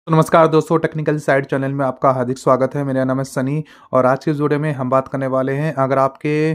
तो नमस्कार दोस्तों, टेक्निकल साइड चैनल में आपका हार्दिक स्वागत है। मेरा नाम है सनी और आज के इस वीडियो में हम बात करने वाले हैं, अगर आपके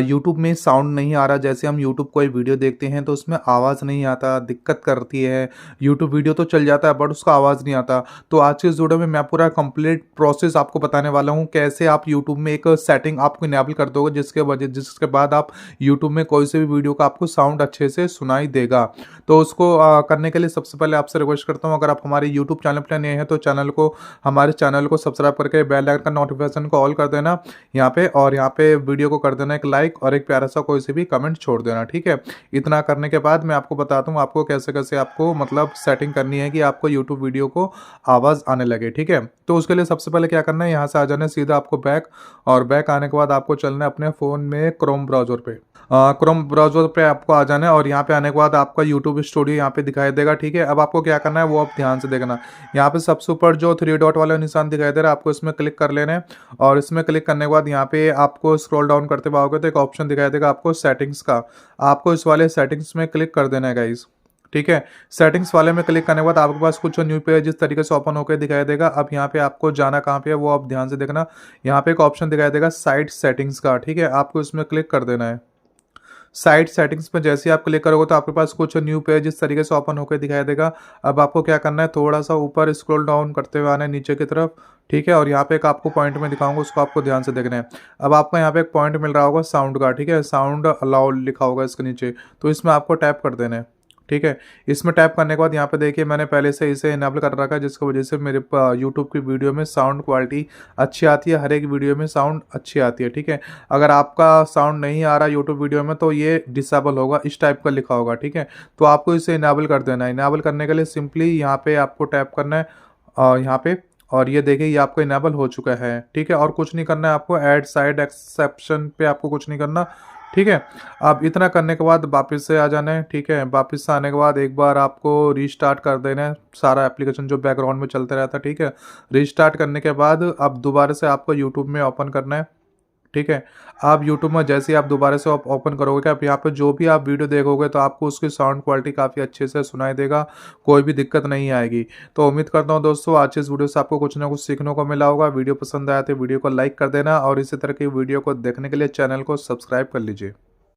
यूट्यूब में साउंड नहीं आ रहा, जैसे हम यूट्यूब कोई वीडियो देखते हैं तो उसमें आवाज़ नहीं आता, दिक्कत करती है। यूट्यूब वीडियो तो चल जाता है बट उसका आवाज़ नहीं आता। तो आज के इस वीडियो में मैं पूरा कंप्लीट प्रोसेस आपको बताने वाला हूँ, कैसे आप यूट्यूब में एक सेटिंग आपको इनेबल कर दोगे जिसके बाद आप यूट्यूब में कोई से भी वीडियो का आपको साउंड अच्छे से सुनाई देगा। तो उसको करने के लिए सबसे पहले आपसे रिक्वेस्ट करता हूँ, अगर आप हमारे यूट्यूब चैनल पर नए हैं तो हमारे चैनल को सब्सक्राइब करके बेल आइकन का नोटिफिकेशन को ऑल कर देना यहाँ पे, और यहाँ पे वीडियो को कर देना एक लाइक और एक प्यारा सा कोई से भी कमेंट छोड़ देना, ठीक है। इतना करने के बाद मैं आपको बताता हूँ आपको कैसे कैसे आपको मतलब सेटिंग करनी है कि आपको यूट्यूब वीडियो को आवाज़ आने लगे, ठीक है। तो उसके लिए सबसे पहले क्या करना है, यहाँ से आ जाना है सीधा आपको बैक, और बैक आने के बाद आपको चलना है अपने फ़ोन में क्रोम ब्राउज़र पे। क्रोम ब्राउज़र पे आपको आ जाना है और यहाँ पे आने के बाद आपका यूट्यूब स्टूडियो यहाँ पे दिखाई देगा, ठीक है। अब आपको क्या करना है वो आप ध्यान से देखना। यहाँ पे सबसे ऊपर जो 3 डॉट वाला निशान दिखाई दे रहा है, आपको इसमें क्लिक कर लेना है, और इसमें क्लिक करने के बाद यहाँ पे आपको स्क्रॉल डाउन करते पाओगे तो एक ऑप्शन दिखाई देगा आपको सेटिंग्स का। आपको इस वाले सेटिंग्स में क्लिक कर देना है गाइस, ठीक है। सेटिंग्स वाले में क्लिक करने के बाद आपके पास कुछ न्यू पेज इस तरीके से ओपन होकर दिखाई देगा। अब यहाँ पे आपको जाना कहाँ पे है वो आप ध्यान से देखना। यहाँ पे एक ऑप्शन दिखाई देगा साइट सेटिंग्स का, ठीक है। आपको इसमें क्लिक कर देना है। साइट सेटिंग्स में जैसे ही आप क्लिक करोगे तो आपके पास कुछ न्यू पेज इस तरीके से ओपन होकर दिखाई देगा। अब आपको क्या करना है, थोड़ा सा ऊपर स्क्रॉल डाउन करते हुए आना है नीचे की तरफ, ठीक है। और यहाँ पे एक आपको पॉइंट में दिखाऊंगा, उसको आपको ध्यान से देखना है। अब आपको यहाँ पे एक पॉइंट मिल रहा होगा साउंड का, ठीक है। साउंड अलाउड लिखा होगा इसके नीचे, तो इसमें आपको टैप कर देना है, ठीक है। इसमें टैप करने के बाद यहाँ पे देखिए मैंने पहले से इसे इनेबल कर रखा है, जिसकी वजह से मेरे यूट्यूब की वीडियो में साउंड क्वालिटी अच्छी आती है, हर एक वीडियो में साउंड अच्छी आती है, ठीक है। अगर आपका साउंड नहीं आ रहा यूट्यूब वीडियो में तो ये डिसेबल होगा, इस टाइप का लिखा होगा, ठीक है। तो आपको इसे इनेबल कर देना है। इनेबल करने के लिए सिंपली यहाँ पे आपको टैप करना है यहाँ पे, और ये देखिए ये आपको इनेबल हो चुका है, ठीक है। और कुछ नहीं करना है आपको, ऐड साइड एक्सेप्शन पे आपको कुछ नहीं करना, ठीक है। अब इतना करने के बाद वापस से आ जाना है, ठीक है। वापस से आने के बाद एक बार आपको रीस्टार्ट कर देना है सारा एप्लीकेशन जो बैकग्राउंड में चलता रहता है, ठीक है। रीस्टार्ट करने के बाद अब दोबारा से आपको यूट्यूब में ओपन करना है, ठीक है। आप यूट्यूब में जैसे ही आप दोबारा से ओपन करोगे कि आप यहाँ पे जो भी आप वीडियो देखोगे तो आपको उसकी साउंड क्वालिटी काफ़ी अच्छे से सुनाई देगा, कोई भी दिक्कत नहीं आएगी। तो उम्मीद करता हूँ दोस्तों आज इस वीडियो से आपको कुछ ना कुछ सीखने को मिला होगा। वीडियो पसंद आया तो वीडियो को लाइक कर देना, और इसी तरह की वीडियो को देखने के लिए चैनल को सब्सक्राइब कर लीजिए।